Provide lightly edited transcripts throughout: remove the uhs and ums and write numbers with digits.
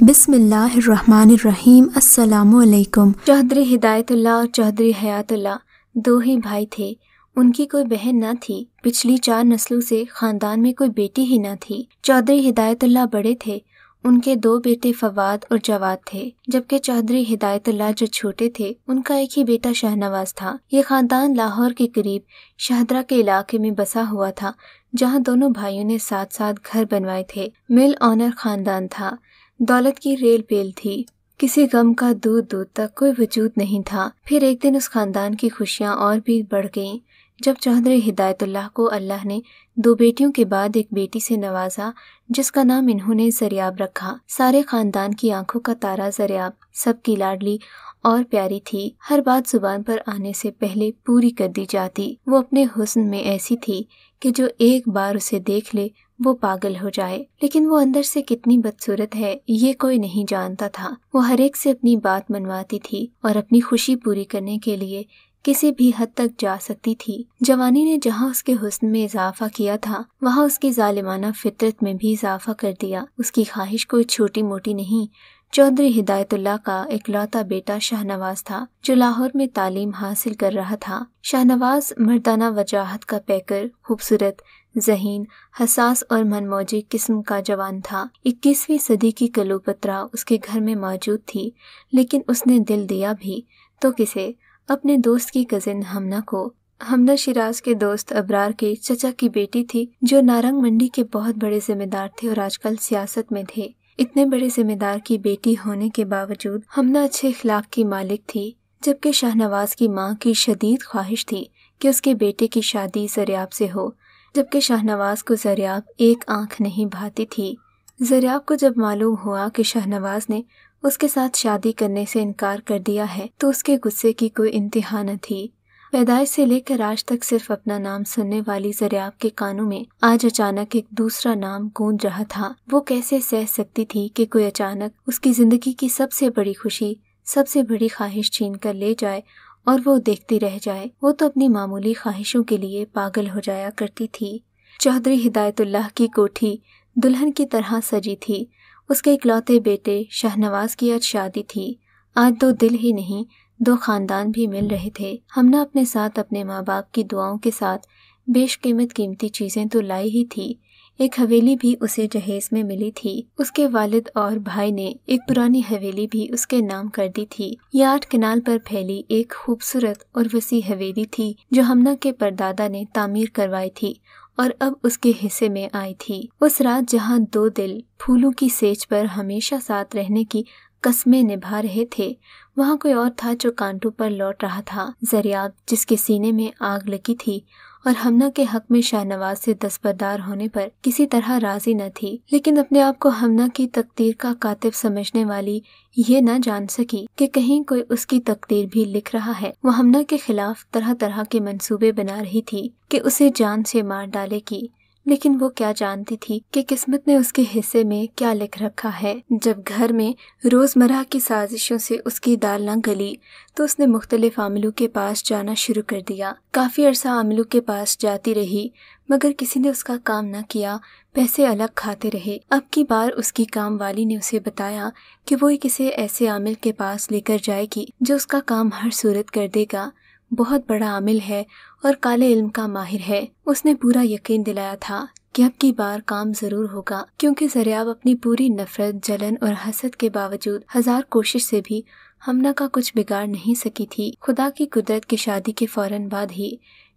بسم اللہ الرحمن الرحیم۔ السلام علیکم۔ چودھری ہدایت اللہ اور چودھری حیات اللہ دو ہی بھائی تھے، ان کی کوئی بہن نہ تھی۔ پچھلی 4 نسلوں سے خاندان میں کوئی بیٹی ہی نہ تھی۔ چودھری ہدایت اللہ بڑے تھے، ان کے 2 بیٹے فواد اور جواد تھے، جبکہ چودھری ہدایت اللہ جو چھوٹے تھے ان کا ایک ہی بیٹا شاہنواز تھا۔ یہ خاندان لاہور کے قریب شاہدرہ کے علاقے میں بسا ہوا تھا، جہاں دونوں بھائیوں نے ساتھ ساتھ گھر بنوائے تھے۔ مل آنر خاندان تھا، دولت کی ریل پیل تھی، کسی غم کا دور دور تک کوئی وجود نہیں تھا۔ پھر ایک دن اس خاندان کی خوشیاں اور بھی بڑھ گئیں جب چودھری ہدایت اللہ کو اللہ نے 2 بیٹیوں کے بعد ایک بیٹی سے نوازا، جس کا نام انہوں نے زریاب رکھا۔ سارے خاندان کی آنکھوں کا تارا زریاب سب کی لاڈلی اور پیاری تھی، ہر بات زبان پر آنے سے پہلے پوری کر دی جاتی۔ وہ اپنے حسن میں ایسی تھی کہ جو ایک بار اسے دیکھ لے وہ پاگل ہو جائے، لیکن وہ اندر سے کتنی بدصورت ہے یہ کوئی نہیں جانتا تھا۔ وہ ہر ایک سے اپنی بات منواتی تھی اور اپنی خوشی پوری کرنے کے لیے کسی بھی حد تک جا سکتی تھی۔ جوانی نے جہاں اس کے حسن میں اضافہ کیا تھا، وہاں اس کی ظالمانہ فطرت میں بھی اضافہ کر دیا۔ اس کی خواہش کوئی چھوٹی موٹی نہیں، چودھری ہدایت اللہ کا اکلوتا بیٹا شاہنواز تھا، جو لاہور میں تعلیم حاصل کر رہا تھا۔ شاہنواز مردانہ وجاہت کا پیکر، خوبصورت، ذہین، حساس اور منموجی قسم کا جوان تھا۔ 21ویں صدی کی کلوپترا اس کے گھر میں موجود تھی، لیکن اس نے دل دیا بھی تو کسے؟ اپنے دوست کی کزن ہمنہ کو۔ ہمنہ شیراز کے دوست ابرار کے چچا کی بیٹی تھی، جو نارنگ منڈی کے بہت بڑے ذمہ دار تھے اور آج کل سیاست میں تھے۔ اتنے بڑے ذمہ دار کی بیٹی ہونے کے باوجود ہمنہ اچھے اخلاق کی مالک تھی، جبکہ شاہنواز کی ماں کی شدید خواہش تھی کہ اس کے بیٹے کی شادی زریاب سے ہو، جبکہ شاہنواز کو زریاب ایک آنکھ نہیں بھاتی تھی۔ زریاب کو جب معلوم ہوا کہ شاہنواز نے اس کے ساتھ شادی کرنے سے انکار کر دیا ہے تو اس کے غصے کی کوئی انتہا نہ تھی۔ پیدائش سے لے کر آج تک صرف اپنا نام سننے والی زریاب کے کانوں میں آج اچانک ایک دوسرا نام گونج رہا تھا۔ وہ کیسے سہ سکتی تھی کہ کوئی اچانک اس کی زندگی کی سب سے بڑی خوشی، سب سے بڑی خواہش چھین کر لے جائے اور وہ دیکھتی رہ جائے۔ وہ تو اپنی معمولی خواہشوں کے لیے پاگل ہو جایا کرتی تھی۔ چودھری ہدایت اللہ کی کوٹھی دلہن کی طرح سجی تھی۔ اس کے اکلوتے بیٹے شاہنواز کی آج شادی تھی۔ آج 2 دل ہی نہیں 2 خاندان بھی مل رہے تھے۔ ہمنہ اپنے ساتھ اپنے ماں باپ کی دعاؤں کے ساتھ بیش قیمتی چیزیں تو لائی ہی تھی، ایک حویلی بھی اسے جہیز میں ملی تھی۔ اس کے والد اور بھائی نے ایک پرانی حویلی بھی اس کے نام کر دی تھی۔ یہ 8 کنال پر پھیلی ایک خوبصورت اور وسیع حویلی تھی، جو ہمنہ کے پردادا نے تعمیر کروائی تھی اور اب اس کے حصے میں آئی تھی۔ اس رات جہاں 2 دل پھولوں کی سیج پر ہمیشہ ساتھ رہنے کی قسمیں نبھا رہے تھے، وہاں کوئی اور تھا جو کانٹوں پر لوٹ رہا تھا۔ زریاب جس کے سینے میں آگ لگی تھی اور ہمنہ کے حق میں شاہنواز سے دستبردار ہونے پر کسی طرح راضی نہ تھی، لیکن اپنے آپ کو ہمنہ کی تقدیر کا کاتب سمجھنے والی یہ نہ جان سکی کہ کہیں کوئی اس کی تقدیر بھی لکھ رہا ہے۔ وہ ہمنہ کے خلاف طرح طرح کے منصوبے بنا رہی تھی کہ اسے جان سے مار ڈالے گی، لیکن وہ کیا جانتی تھی کہ قسمت نے اس کے حصے میں کیا لکھ رکھا ہے۔ جب گھر میں روزمرہ کی سازشوں سے اس کی دال نہ گلی تو اس نے مختلف عاملوں کے پاس جانا شروع کر دیا۔ کافی عرصہ عاملوں کے پاس جاتی رہی، مگر کسی نے اس کا کام نہ کیا، پیسے الگ کھاتے رہے۔ اب کی بار اس کی کام والی نے اسے بتایا کہ وہ کسی ایسے عامل کے پاس لے کر جائے گی جو اس کا کام ہر صورت کر دے گا، بہت بڑا عامل ہے اور کالے علم کا ماہر ہے۔ اس نے پورا یقین دلایا تھا کہ اب کی بار کام ضرور ہوگا، کیونکہ زریاب اپنی پوری نفرت، جلن اور حسد کے باوجود 1000 کوشش سے بھی ہمنہ کا کچھ بگاڑ نہیں سکی تھی۔ خدا کی قدرت کی شادی کے فوراً بعد ہی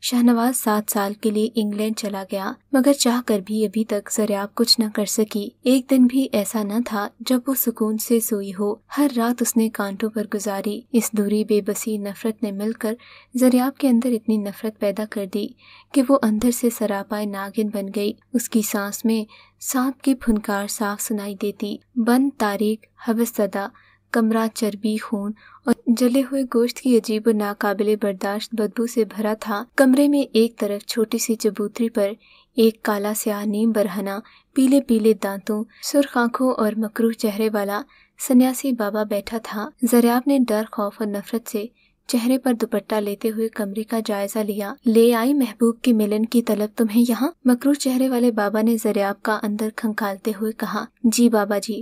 شاہنواز 7 سال کے لیے انگلینڈ چلا گیا، مگر چاہ کر بھی ابھی تک زریاب کچھ نہ کر سکی۔ ایک دن بھی ایسا نہ تھا جب وہ سکون سے سوئی ہو۔ ہر رات اس نے کانٹوں پر گزاری۔ اس دوری بے بسی نفرت نے مل کر زریاب کے اندر اتنی نفرت پیدا کر دی کہ وہ اندر سے سراپائے ناگن بن گئی۔ اس کی سانس میں سانپ کی پھنکار صاف سنائی دیتی۔ بند، تاریک، حبس زدہ کمرہ چربی، خون اور جلے ہوئے گوشت کی عجیب و ناقابل برداشت بدبو سے بھرا تھا۔ کمرے میں ایک طرف چھوٹی سی چبوتری پر ایک کالا سیاہ نیم برہنہ، پیلے پیلے دانتوں، سرخ آنکھوں اور مکروہ چہرے والا سنیاسی بابا بیٹھا تھا۔ زریاب نے ڈر، خوف اور نفرت سے چہرے پر دوپٹہ لیتے ہوئے کمرے کا جائزہ لیا۔ لے آئی محبوب کے ملن کی طلب تمہیں یہاں؟ مکروہ چہرے والے بابا نے زریاب کا اندر کھنگالتے ہوئے کہا۔ جی بابا جی۔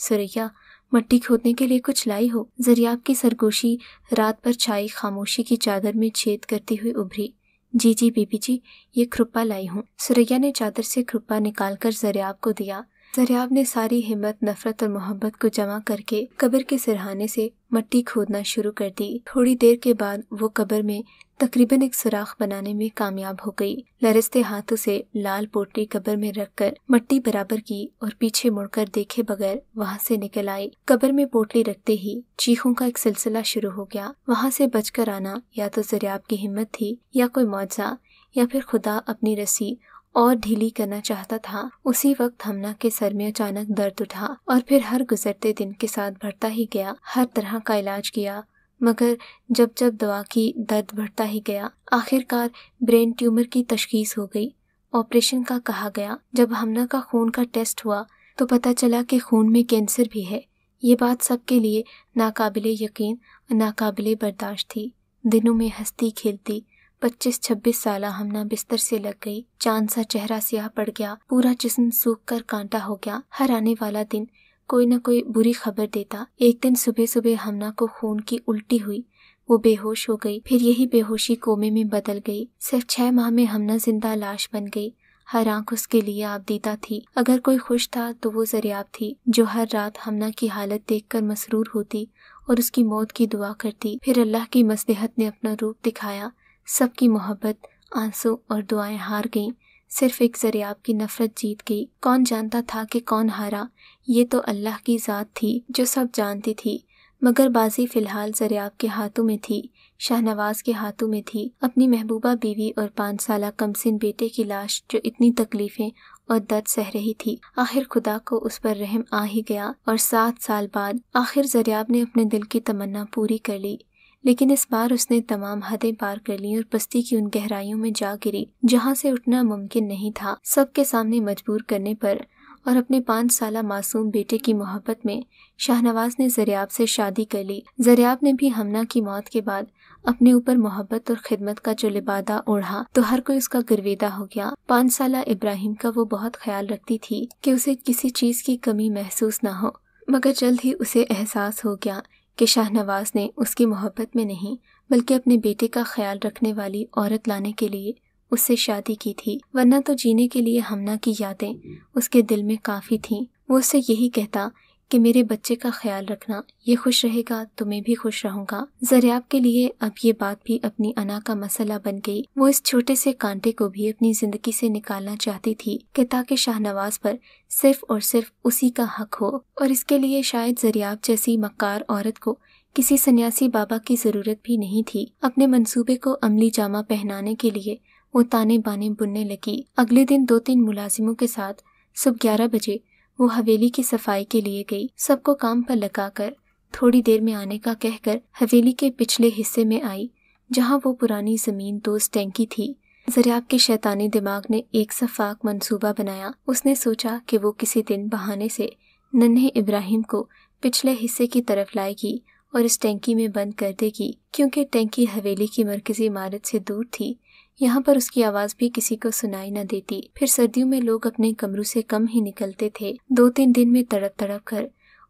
سریا مٹی کھودنے کے لیے کچھ لائی ہو؟ زریاب کی سرگوشی رات پر چھائی خاموشی کی چادر میں چھید کرتی ہوئی ابھری۔ جی جی بی بی جی، یہ کھرپا لائی ہوں۔ سریا نے چادر سے کھرپا نکال کر زریاب کو دیا۔ زریاب نے ساری ہمت، نفرت اور محبت کو جمع کر کے قبر کے سرہانے سے مٹی کھودنا شروع کر دی۔ تھوڑی دیر کے بعد وہ قبر میں تقریباً ایک سوراخ بنانے میں کامیاب ہو گئی۔ لرزتے ہاتھوں سے لال پوٹلی قبر میں رکھ کر مٹی برابر کی اور پیچھے مڑ کر دیکھے بغیر وہاں سے نکل آئی۔ قبر میں پوٹلی رکھتے ہی چیخوں کا ایک سلسلہ شروع ہو گیا۔ وہاں سے بچ کر آنا یا تو زریاب کی ہمت تھی یا کوئی معجزہ، یا پھر خدا اپنی رسی اور ڈھیلی کرنا چاہتا تھا۔ اسی وقت ہمنا کے سر میں اچانک درد اٹھا اور پھر ہر گزرتے دن کے ساتھ بڑھتا ہی گیا۔ ہر طرح کا علاج کیا، مگر جب دوا کی درد بڑھتا ہی گیا۔ آخر کار برین ٹیومر کی تشخیص ہو گئی، آپریشن کا کہا گیا۔ جب ہمنا کا خون کا ٹیسٹ ہوا تو پتہ چلا کہ خون میں کینسر بھی ہے۔ یہ بات سب کے لیے ناقابل یقین اور ناقابل برداشت تھی۔ دنوں میں ہنستی کھیلتی 25-26 سالہ ہمنا بستر سے لگ گئی۔ چاند سا چہرہ سیاہ پڑ گیا، پورا جسم سوکھ کر کانٹا ہو گیا۔ ہر آنے والا دن کوئی نہ کوئی بری خبر دیتا۔ ایک دن صبح ہمنا کو خون کی الٹی ہوئی، وہ بے ہوش ہو گئی۔ پھر یہی بے ہوشی کومے میں بدل گئی۔ صرف 6 ماہ میں ہمنا زندہ لاش بن گئی۔ ہر آنکھ اس کے لیے آبدیدہ تھی۔ اگر کوئی خوش تھا تو وہ زریاب تھی، جو ہر رات ہمنا کی حالت دیکھ کر مسرور ہوتی اور اس کی موت کی دعا کرتی۔ پھر اللہ کی مصلحت نے اپنا روپ دکھایا۔ سب کی محبت، آنسو اور دعائیں ہار گئیں، صرف ایک زریاب کی نفرت جیت گئی۔ کون جانتا تھا کہ کون ہارا؟ یہ تو اللہ کی ذات تھی جو سب جانتی تھی، مگر بازی فی الحال زریاب کے ہاتھوں میں تھی، شاہنواز کے ہاتھوں میں تھی۔ اپنی محبوبہ بیوی اور 5 سالہ کمسن بیٹے کی لاش جو اتنی تکلیفیں اور درد سہ رہی تھی، آخر خدا کو اس پر رحم آ ہی گیا، اور 7 سال بعد آخر زریاب نے اپنے دل کی تمنا پوری کر لی۔ لیکن اس بار اس نے تمام حدیں پار کر لیں اور پستی کی ان گہرائیوں میں جا گری جہاں سے اٹھنا ممکن نہیں تھا۔ سب کے سامنے مجبور کرنے پر اور اپنے 5 سالہ معصوم بیٹے کی محبت میں شاہنواز نے زریاب سے شادی کر لی۔ زریاب نے بھی ہمنا کی موت کے بعد اپنے اوپر محبت اور خدمت کا جو لبادہ اوڑھا تو ہر کوئی اس کا گرویدہ ہو گیا۔ 5 سالہ ابراہیم کا وہ بہت خیال رکھتی تھی کہ اسے کسی چیز کی کمی محسوس نہ ہو، مگر جلد ہی اسے احساس ہو گیا کہ شاہنواز نے اس کی محبت میں نہیں بلکہ اپنے بیٹے کا خیال رکھنے والی عورت لانے کے لیے اس سے شادی کی تھی، ورنہ تو جینے کے لیے ہمنا کی یادیں اس کے دل میں کافی تھیں۔ وہ اس سے یہی کہتا کہ میرے بچے کا خیال رکھنا، یہ خوش رہے گا تو میں بھی خوش رہوں گا۔ زریاب کے لیے اب یہ بات بھی اپنی انا کا مسئلہ بن گئی۔ وہ اس چھوٹے سے کانٹے کو بھی اپنی زندگی سے نکالنا چاہتی تھی کہ تاکہ شاہنواز پر صرف اور صرف اسی کا حق ہو، اور اس کے لیے شاید زریاب جیسی مکار عورت کو کسی سنیاسی بابا کی ضرورت بھی نہیں تھی۔ اپنے منصوبے کو عملی جامہ پہنانے کے لیے وہ تانے بانے بننے لگی۔ اگلے دن 2-3 ملازموں کے ساتھ صبح 11 بجے وہ حویلی کی صفائی کے لیے گئی۔ سب کو کام پر لگا کر تھوڑی دیر میں آنے کا کہہ کر حویلی کے پچھلے حصے میں آئی جہاں وہ پرانی زمین دوست ٹینکی تھی۔ زریاب کے شیطانی دماغ نے ایک سفاک منصوبہ بنایا۔ اس نے سوچا کہ وہ کسی دن بہانے سے ننھے ابراہیم کو پچھلے حصے کی طرف لائے گی اور اس ٹینکی میں بند کر دے گی، کیونکہ ٹینکی حویلی کی مرکزی عمارت سے دور تھی۔ یہاں پر اس کی آواز بھی کسی کو سنائی نہ دیتی۔ پھر سردیوں میں لوگ اپنے کمروں سے کم ہی نکلتے تھے۔ 2-3 دن میں تڑپ تڑپ کر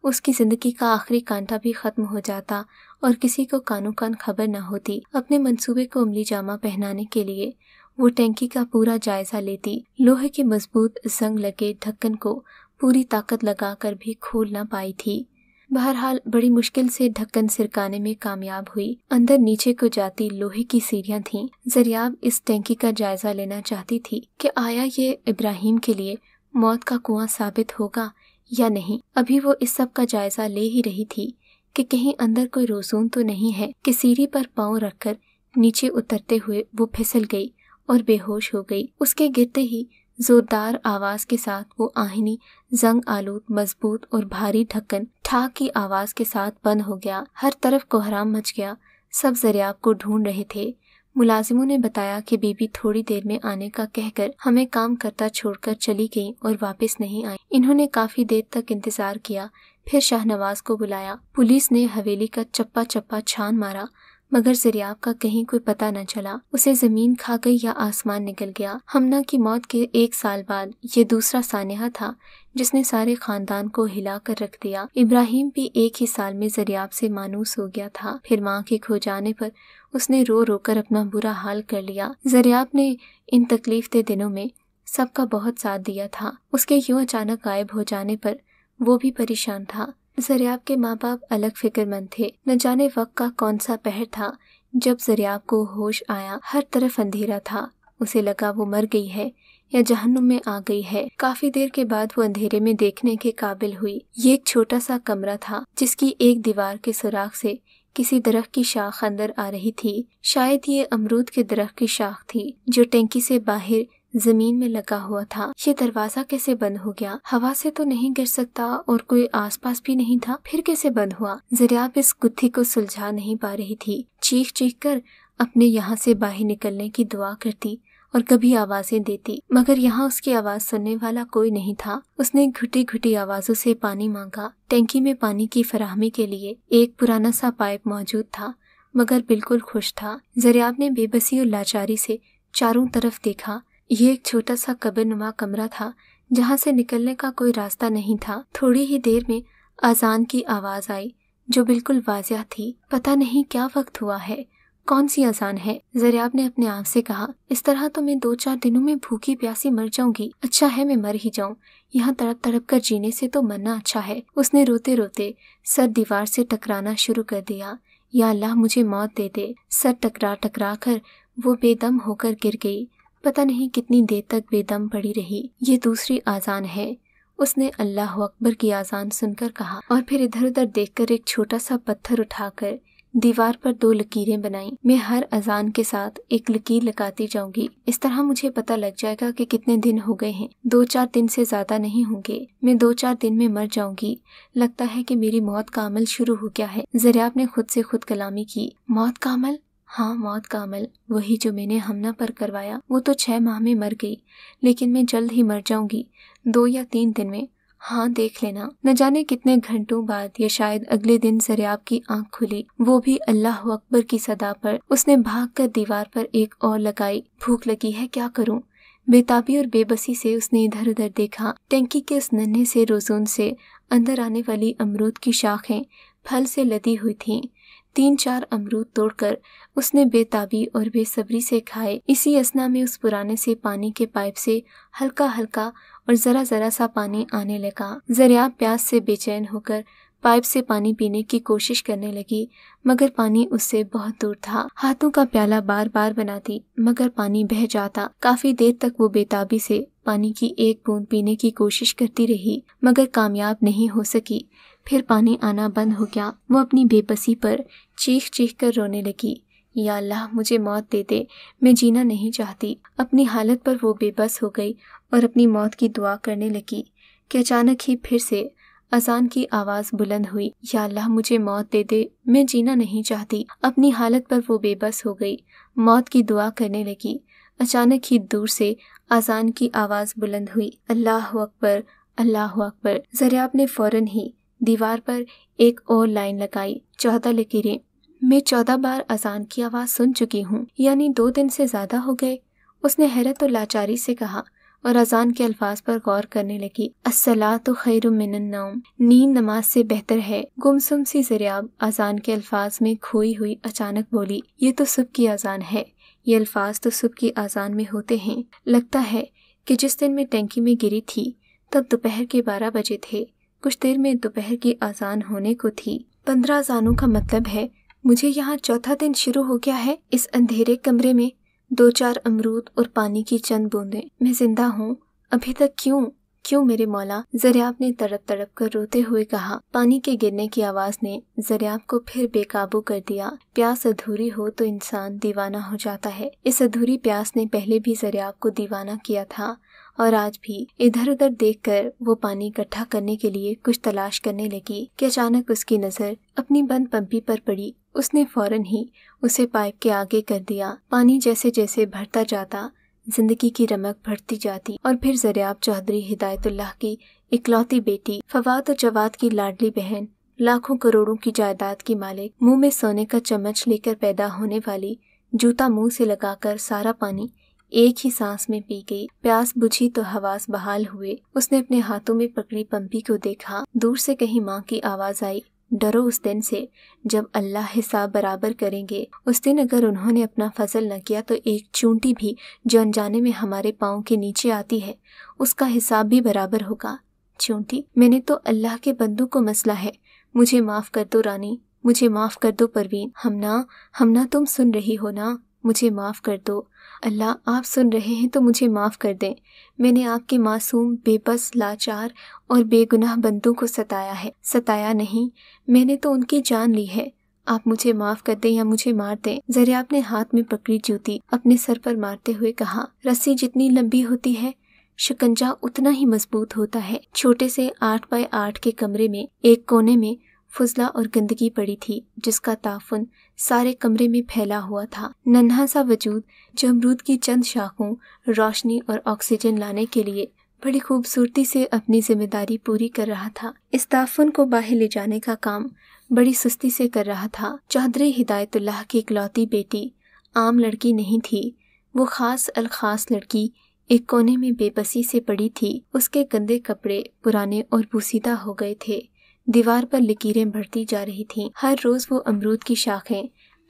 اس کی زندگی کا آخری کانٹا بھی ختم ہو جاتا اور کسی کو کانوں کان خبر نہ ہوتی۔ اپنے منصوبے کو عملی جامہ پہنانے کے لیے وہ ٹینکی کا پورا جائزہ لیتی، لوہے کے مضبوط زنگ لگے ڈھکن کو پوری طاقت لگا کر بھی کھول نہ پائی تھی۔ بہرحال بڑی مشکل سے ڈھکن سرکانے میں کامیاب ہوئی۔ اندر نیچے کو جاتی لوہے کی سیڑھیاں تھیں۔ زریاب اس ٹینکی کا جائزہ لینا چاہتی تھی کہ آیا یہ ابراہیم کے لیے موت کا کنواں ثابت ہوگا یا نہیں۔ ابھی وہ اس سب کا جائزہ لے ہی رہی تھی کہ کہیں اندر کوئی رسوم تو نہیں ہے کہ سیڑھی پر پاؤں رکھ کر نیچے اترتے ہوئے وہ پھسل گئی اور بے ہوش ہو گئی۔ اس کے گرتے ہی زوردار آواز کے ساتھ وہ آہنی زنگ آلود مضبوط اور بھاری ڈھکن ٹھاک کی آواز کے ساتھ بند ہو گیا۔ ہر طرف کوہرام مچ گیا۔ سب زریاب کو ڈھونڈ رہے تھے۔ ملازموں نے بتایا کہ بی بی تھوڑی دیر میں آنے کا کہہ کر ہمیں کام کرتا چھوڑ کر چلی گئیں اور واپس نہیں آئیں۔ انہوں نے کافی دیر تک انتظار کیا، پھر شاہنواز کو بلایا۔ پولیس نے حویلی کا چپا چپا چھان مارا، مگر زریاب کا کہیں کوئی پتہ نہ چلا۔ اسے زمین کھا گئی یا آسمان نگل گیا۔ ہمنا کی موت کے 1 سال بعد یہ دوسرا سانحہ تھا جس نے سارے خاندان کو ہلا کر رکھ دیا۔ ابراہیم بھی ایک ہی سال میں زریاب سے مانوس ہو گیا تھا۔ پھر ماں کے کھو جانے پر اس نے رو رو کر اپنا برا حال کر لیا۔ زریاب نے ان تکلیف دہ دنوں میں سب کا بہت ساتھ دیا تھا۔ اس کے یوں اچانک غائب ہو جانے پر وہ بھی پریشان تھا۔ زریاب کے ماں باپ الگ فکر مند تھے۔ نہ جانے وقت کا کون سا پہر تھا جب زریاب کو ہوش آیا۔ ہر طرف اندھیرا تھا۔ اسے لگا وہ مر گئی ہے یا جہنم میں آ گئی ہے۔ کافی دیر کے بعد وہ اندھیرے میں دیکھنے کے قابل ہوئی۔ یہ ایک چھوٹا سا کمرہ تھا جس کی ایک دیوار کے سوراخ سے کسی درخت کی شاخ اندر آ رہی تھی۔ شاید یہ امرود کے درخت کی شاخ تھی جو ٹینکی سے باہر زمین میں لگا ہوا تھا۔ یہ دروازہ کیسے بند ہو گیا؟ ہوا سے تو نہیں گر سکتا اور کوئی آس پاس بھی نہیں تھا، پھر کیسے بند ہوا؟ زریاب اس گتھی کو سلجھا نہیں پا رہی تھی۔ چیخ چیخ کر اپنے یہاں سے باہر نکلنے کی دعا کرتی اور کبھی آوازیں دیتی، مگر یہاں اس کی آواز سننے والا کوئی نہیں تھا۔ اس نے گھٹی گھٹی آوازوں سے پانی مانگا۔ ٹینکی میں پانی کی فراہمی کے لیے ایک پرانا سا پائپ موجود تھا مگر بالکل خشک تھا۔ زریاب نے بے بسی اور لاچاری سے چاروں طرف دیکھا۔ یہ ایک چھوٹا سا قبر نما کمرہ تھا جہاں سے نکلنے کا کوئی راستہ نہیں تھا۔ تھوڑی ہی دیر میں اذان کی آواز آئی جو بالکل واضح تھی۔ پتہ نہیں کیا وقت ہوا ہے، کون سی اذان ہے؟ زریاب نے اپنے آپ سے کہا، اس طرح تو میں 2-4 دنوں میں بھوکی پیاسی مر جاؤں گی۔ اچھا ہے میں مر ہی جاؤں، یہاں تڑپ تڑپ کر جینے سے تو مرنا اچھا ہے۔ اس نے روتے روتے سر دیوار سے ٹکرانا شروع کر دیا۔ یا اللہ مجھے موت دے دے۔ سر ٹکرا ٹکرا کر وہ بے دم ہو کر گر گئی۔ پتہ نہیں کتنی دیر تک بے دم پڑی رہی۔ یہ دوسری اذان ہے، اس نے اللہ اکبر کی اذان سن کر کہا، اور پھر ادھر ادھر دیکھ کر ایک چھوٹا سا پتھر اٹھا کر دیوار پر 2 لکیریں بنائیں۔ میں ہر اذان کے ساتھ ایک لکیر لگاتی جاؤں گی، اس طرح مجھے پتہ لگ جائے گا کہ کتنے دن ہو گئے ہیں۔ 2-4 دن سے زیادہ نہیں ہوں گے، میں 2-4 دن میں مر جاؤں گی۔ لگتا ہے کہ میری موت کا عمل شروع ہو گیا ہے۔ زریاب نے خود سے خود کلامی کی۔ موت کا عمل؟ ہاں موت کا عمل، وہی جو میں نے ہمنا پر کروایا۔ وہ تو 6 ماہ میں مر گئی، لیکن میں جلد ہی مر جاؤں گی، 2 یا 3 دن میں۔ ہاں دیکھ لینا۔ نہ جانے کتنے گھنٹوں بعد یا شاید اگلے دن زریاب کی آنکھ کھلی، وہ بھی اللہ اکبر کی صدا پر۔ اس نے بھاگ کر دیوار پر ایک اور لگائی۔ بھوک لگی ہے، کیا کروں؟ بے تابی اور بے بسی سے اس نے ادھر ادھر دیکھا۔ ٹینکی کے اس ننھے سے روزون سے اندر آنے والی امرود کی شاخیں پھل سے لدی ہوئی تھیں۔ 3-4 امرود توڑ کر اس نے بے تابی اور بے صبری سے کھائے۔ اسی اثنا میں اس پرانے سے پانی کے پائپ سے ہلکا ہلکا اور ذرا ذرا سا پانی آنے لگا۔ زریاب پیاس سے بے چین ہو کر پائپ سے پانی پینے کی کوشش کرنے لگی، مگر پانی اس سے بہت دور تھا۔ ہاتھوں کا پیالہ بار بار بناتی مگر پانی بہہ جاتا۔ کافی دیر تک وہ بے تابی سے پانی کی ایک بوند پینے کی کوشش کرتی رہی مگر کامیاب نہیں ہو سکی۔ پھر پانی آنا بند ہو گیا۔ وہ اپنی بے بسی پر چیخ چیخ کر رونے لگی، یا اللہ مجھے موت دے دے، میں جینا نہیں چاہتی۔ اپنی حالت پر وہ بے بس ہو گئی اور اپنی موت کی دعا کرنے لگی کہ اچانک ہی پھر سے اذان کی آواز بلند ہوئی، یا اللہ مجھے موت دے دے، میں جینا نہیں چاہتی۔ اپنی حالت پر وہ بے بس ہو گئی، موت کی دعا کرنے لگی۔ اچانک ہی دور سے اذان کی آواز بلند ہوئی، اللہ اکبر اللہ اکبر۔ زریاب نے فوراً ہی دیوار پر ایک اور لائن لگائی، 14 لکیریں۔ میں 14 بار اذان کی آواز سن چکی ہوں، یعنی 2 دن سے زیادہ ہو گئے، اس نے حیرت اور لاچاری سے کہا اور اذان کے الفاظ پر غور کرنے لگی۔ الصلاۃ خیر من النوم، نیند نماز سے بہتر ہے۔ گمسم سی زریاب اذان کے الفاظ میں کھوئی ہوئی اچانک بولی، یہ تو صبح کی اذان ہے، یہ الفاظ تو صبح کی اذان میں ہوتے ہیں۔ لگتا ہے کہ جس دن میں ٹینکی میں گری تھی تب دوپہر کے 12 بجے تھے، کچھ دیر میں دوپہر کی اذان ہونے کو تھی۔ 15 اذانوں کا مطلب ہے مجھے یہاں 4تھا دن شروع ہو گیا ہے۔ اس اندھیرے کمرے میں 2-4 امرود اور پانی کی چند بوندیں، میں زندہ ہوں ابھی تک۔ کیوں میرے مولا؟ زریاب نے تڑپ تڑپ کر روتے ہوئے کہا۔ پانی کے گرنے کی آواز نے زریاب کو پھر بے قابو کر دیا۔ پیاس ادھوری ہو تو انسان دیوانہ ہو جاتا ہے۔ اس ادھوری پیاس نے پہلے بھی زریاب کو دیوانہ کیا تھا اور آج بھی۔ ادھر ادھر دیکھ کر وہ پانی اکٹھا کرنے کے لیے کچھ تلاش کرنے لگی کہ اچانک اس کی نظر اپنی بند پمپی پر پڑی۔ اس نے فوراً ہی اسے پائپ کے آگے کر دیا۔ پانی جیسے جیسے بڑھتا جاتا، زندگی کی رمق بڑھتی جاتی، اور پھر زریاب چودھری ہدایت اللہ کی اکلوتی بیٹی، فواد اور جواد کی لاڈلی بہن، لاکھوں کروڑوں کی جائیداد کی مالک، منہ میں سونے کا چمچ لے کر پیدا ہونے والی، جوتا منہ سے لگا کر سارا پانی ایک ہی سانس میں پی گئی۔ پیاس بجھی تو حواس بحال ہوئے۔ اس نے اپنے ہاتھوں میں پکڑی پمپی کو دیکھا۔ دور سے کہیں ماں کی آواز آئی، ڈرو اس دن سے جب اللہ حساب برابر کریں گے۔ اس دن اگر انہوں نے اپنا فضل نہ کیا تو ایک چونٹی بھی جو انجانے میں ہمارے پاؤں کے نیچے آتی ہے اس کا حساب بھی برابر ہوگا۔ چونٹی؟ میں نے تو اللہ کے بندوں کو مسئلہ ہے، مجھے معاف کر دو رانی، مجھے معاف کر دو پروین۔ ہم نہ تم سن رہی ہو نا، مجھے معاف کر دو۔ اللہ آپ سن رہے ہیں تو مجھے معاف کر دیں، میں نے آپ کے معصوم، بے بس، لاچار اور بے گناہ بندوں کو ستایا ہے۔ ستایا نہیں، میں نے تو ان کی جان لی ہے، آپ مجھے معاف کر دیں یا مجھے مار دیں۔ زریاب نے ہاتھ میں پکڑی جوتی اپنے سر پر مارتے ہوئے کہا، رسی جتنی لمبی ہوتی ہے شکنجہ اتنا ہی مضبوط ہوتا ہے۔ چھوٹے سے 8x8 کے کمرے میں ایک کونے میں فضلہ اور گندگی پڑی تھی جس کا تعفن سارے کمرے میں پھیلا ہوا تھا۔ ننھا سا وجود جو امرود کی چند شاخوں، روشنی اور آکسیجن لانے کے لیے بڑی خوبصورتی سے اپنی ذمہ داری پوری کر رہا تھا، اس تعفن کو باہر لے جانے کا کام بڑی سستی سے کر رہا تھا۔ چودھری ہدایت اللہ کی اکلوتی بیٹی عام لڑکی نہیں تھی، وہ خاص الخاص لڑکی ایک کونے میں بے بسی سے پڑی تھی۔ اس کے گندے کپڑے پرانے اور پوسیدہ ہو گئے تھے، دیوار پر لکیریں بڑھتی جا رہی تھیں۔ ہر روز وہ امرود کی شاخیں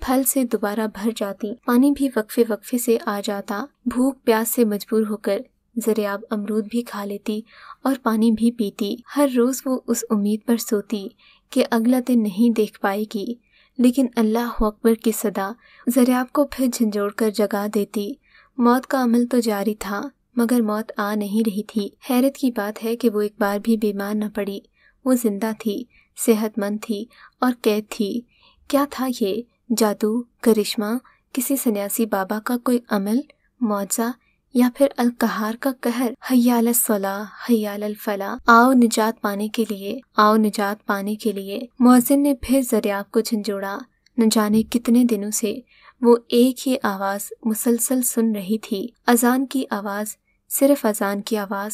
پھل سے دوبارہ بھر جاتی، پانی بھی وقفے وقفے سے آ جاتا۔ بھوک پیاس سے مجبور ہو کر زریاب امرود بھی کھا لیتی اور پانی بھی پیتی۔ ہر روز وہ اس امید پر سوتی کہ اگلا دن نہیں دیکھ پائے گی، لیکن اللہ اکبر کی صدا زریاب کو پھر جھنجھوڑ کر جگا دیتی۔ موت کا عمل تو جاری تھا مگر موت آ نہیں رہی تھی۔ حیرت کی بات ہے کہ وہ ایک بار بھی بیمار نہ پڑی، وہ زندہ تھی، صحت مند تھی اور قید تھی۔ کیا تھا یہ؟ جادو، کرشمہ، کسی سنیاسی بابا کا کوئی عمل، معجزہ، یا پھر القہار کا قہر؟ حی علی الصلاۃ، حی علی الفلاح، آؤ نجات پانے کے لیے، آؤ نجات پانے کے لیے۔ مؤذن نے پھر زریاب کو جھنجھوڑا۔ نہ جانے کتنے دنوں سے وہ ایک ہی آواز مسلسل سن رہی تھی، اذان کی آواز، صرف اذان کی آواز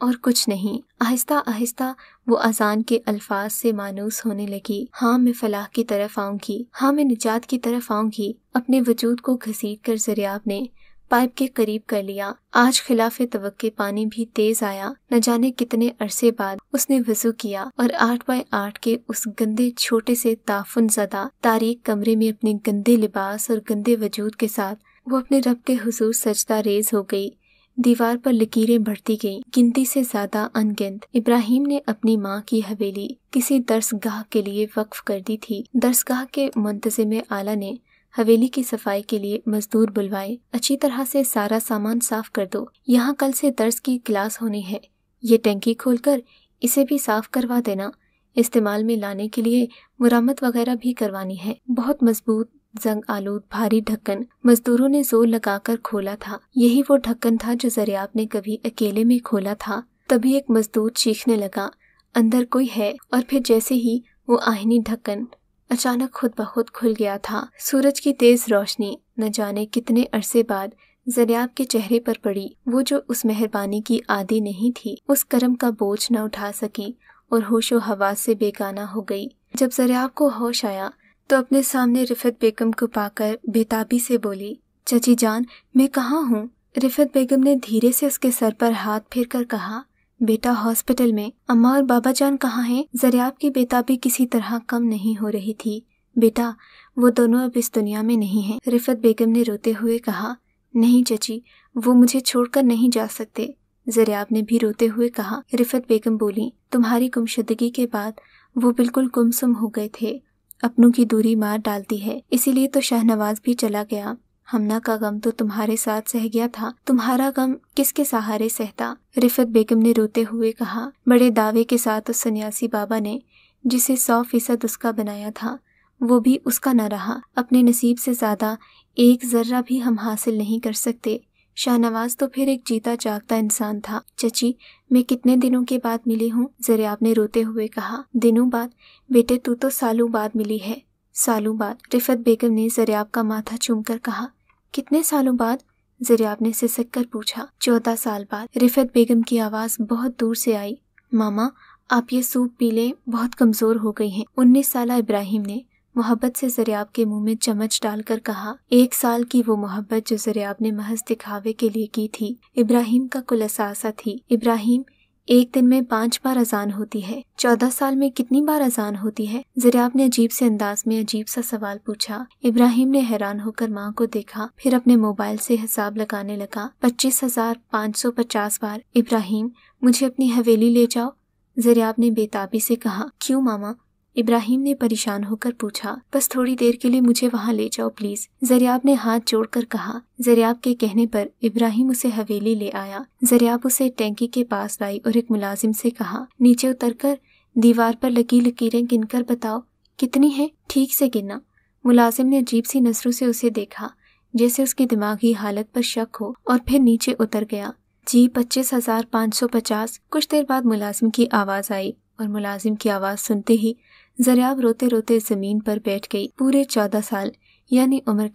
اور کچھ نہیں۔ آہستہ آہستہ وہ اذان کے الفاظ سے مانوس ہونے لگی۔ ہاں میں فلاح کی طرف آؤں گی، ہاں میں نجات کی طرف آؤں گی۔ اپنے وجود کو گھسیٹ کر زریاب نے پائپ کے قریب کر لیا۔ آج خلاف توقع پانی بھی تیز آیا۔ نہ جانے کتنے عرصے بعد اس نے وضو کیا اور 8x8 کے اس گندے چھوٹے سے تعفن زدہ تاریک کمرے میں اپنے گندے لباس اور گندے وجود کے ساتھ وہ اپنے رب کے حضور سجدہ ریز ہو گئی۔ دیوار پر لکیریں بڑھتی گئیں، گنتی سے زیادہ ان گنت۔ ابراہیم نے اپنی ماں کی حویلی کسی درس گاہ کے لیے وقف کر دی تھی۔ درس گاہ کے منتظم اعلیٰ نے حویلی کی صفائی کے لیے مزدور بلوائے۔ اچھی طرح سے سارا سامان صاف کر دو، یہاں کل سے درس کی کلاس ہونی ہے۔ یہ ٹینکی کھول کر اسے بھی صاف کروا دینا، استعمال میں لانے کے لیے مرمت وغیرہ بھی کروانی ہے۔ بہت مضبوط، زنگ آلود، بھاری ڈھکن مزدوروں نے زور لگا کر کھولا تھا۔ یہی وہ ڈھکن تھا جو زریاب نے کبھی اکیلے میں کھولا تھا۔ تبھی ایک مزدور چیخنے لگا، اندر کوئی ہے، اور پھر جیسے ہی وہ آہنی ڈھکن اچانک خود بخود کھل گیا تھا۔ سورج کی تیز روشنی نہ جانے کتنے عرصے بعد زریاب کے چہرے پر پڑی۔ وہ جو اس مہربانی کی عادی نہیں تھی، اس کرم کا بوجھ نہ اٹھا سکی اور ہوش و حواس سے بیگانہ ہو گئی۔ جب زریاب کو ہوش آیا تو اپنے سامنے رفت بیگم کو پا کر بےتابی سے بولی، چچی جان میں کہاں ہوں؟ رفت بیگم نے دھیرے سے اس کے سر پر ہاتھ پھیر کر کہا، بیٹا ہاسپٹل میں۔ اماں اور بابا جان کہاں ہیں؟ زریاب کی بےتابی کسی طرح کم نہیں ہو رہی تھی۔ بیٹا وہ دونوں اب اس دنیا میں نہیں ہیں، رفت بیگم نے روتے ہوئے کہا۔ نہیں چچی، وہ مجھے چھوڑ کر نہیں جا سکتے، زریاب نے بھی روتے ہوئے کہا۔ رفت بیگم بولی، تمہاری گمشدگی کے بعد وہ بالکل گمسم ہو گئے تھے، اپنوں کی دوری مار ڈالتی ہے، اسی لیے تو شاہ نواز بھی چلا گیا۔ ہمنا کا غم تو تمہارے ساتھ سہ گیا تھا، تمہارا غم کس کے سہارے سہتا؟ رفت بیگم نے روتے ہوئے کہا۔ بڑے دعوے کے ساتھ اس سنیاسی بابا نے جسے 100% اس کا بنایا تھا وہ بھی اس کا نہ رہا۔ اپنے نصیب سے زیادہ ایک ذرہ بھی ہم حاصل نہیں کر سکتے۔ شاہ نواز تو پھر ایک جیتا جاگتا انسان تھا۔ چچی میں کتنے دنوں کے بعد ملی ہوں؟ زریاب نے روتے ہوئے کہا۔ دنوں بعد؟ بیٹے تو سالوں بعد ملی ہے۔ سالوں بعد؟ رفت بیگم نے زریاب کا ماتھا چوم کر کہا۔ کتنے سالوں بعد؟ زریاب نے سسک کر پوچھا۔ 14 سال بعد، رفت بیگم کی آواز بہت دور سے آئی۔ ماما آپ یہ سوپ پی لیں، بہت کمزور ہو گئی ہیں۔ 19 سالہ ابراہیم نے محبت سے زریاب کے منہ میں چمچ ڈال کر کہا، 1 سال کی وہ محبت جو زریاب نے محض دکھاوے کے لیے کی تھی ابراہیم کا کل اثاثہ تھی۔ ابراہیم، ایک دن میں 5 بار اذان ہوتی ہے، 14 سال میں کتنی بار اذان ہوتی ہے؟ زریاب نے عجیب سے انداز میں عجیب سا سوال پوچھا۔ ابراہیم نے حیران ہو کر ماں کو دیکھا، پھر اپنے موبائل سے حساب لگانے لگا۔ 25,550 بار۔ ابراہیم، مجھے اپنی حویلی لے جاؤ، زریاب نے بے تابی سے کہا۔ کیوں ماما؟ ابراہیم نے پریشان ہو کر پوچھا۔ بس تھوڑی دیر کے لیے مجھے وہاں لے جاؤ پلیز، زریاب نے ہاتھ جوڑ کر کہا۔ زریاب کے کہنے پر ابراہیم اسے حویلی لے آیا۔ زریاب اسے ٹینکی کے پاس لائی اور ایک ملازم سے کہا، نیچے اتر کر دیوار پر لگی لکیریں گن کر بتاؤ کتنی ہیں، ٹھیک سے گننا۔ ملازم نے عجیب سی نظروں سے اسے دیکھا، جیسے اس کی دماغی حالت پر شک ہو، اور پھر نیچے اتر گیا۔ جی 25,550۔ کچھ دیر بعد ملازم کی آواز آئی، اور ملازم کی آواز سنتے ہی زریاب روتے روتے زمین پر بیٹھ گئی۔ پورے 14 سال یعنی عمر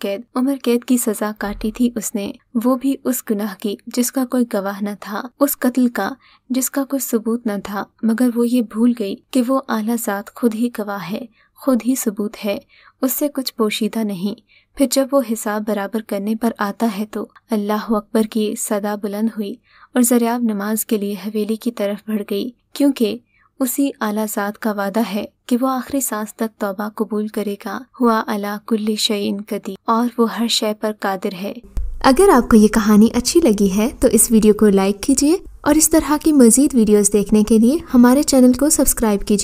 قید کی سزا کاٹی تھی اس نے، وہ بھی اس گناہ کی جس کا کوئی گواہ نہ تھا، اس قتل کا جس کا کوئی ثبوت نہ تھا، مگر وہ یہ بھول گئی کہ وہ اعلیٰ ذات خود ہی گواہ ہے، خود ہی ثبوت ہے، اس سے کچھ پوشیدہ نہیں۔ پھر جب وہ حساب برابر کرنے پر آتا ہے تو اللہ اکبر کی صدا بلند ہوئی، اور زریاب نماز کے لیے حویلی کی طرف بڑھ گئی، کیونکہ اسی اعلیٰ ذات کا وعدہ ہے کہ وہ آخری سانس تک توبہ قبول کرے گا۔ ہوا علی کل شیء قدیر، اور وہ ہر شے پر قادر ہے۔ اگر آپ کو یہ کہانی اچھی لگی ہے تو اس ویڈیو کو لائک کیجیے، اور اس طرح کی مزید ویڈیوز دیکھنے کے لیے ہمارے چینل کو سبسکرائب کیجیے۔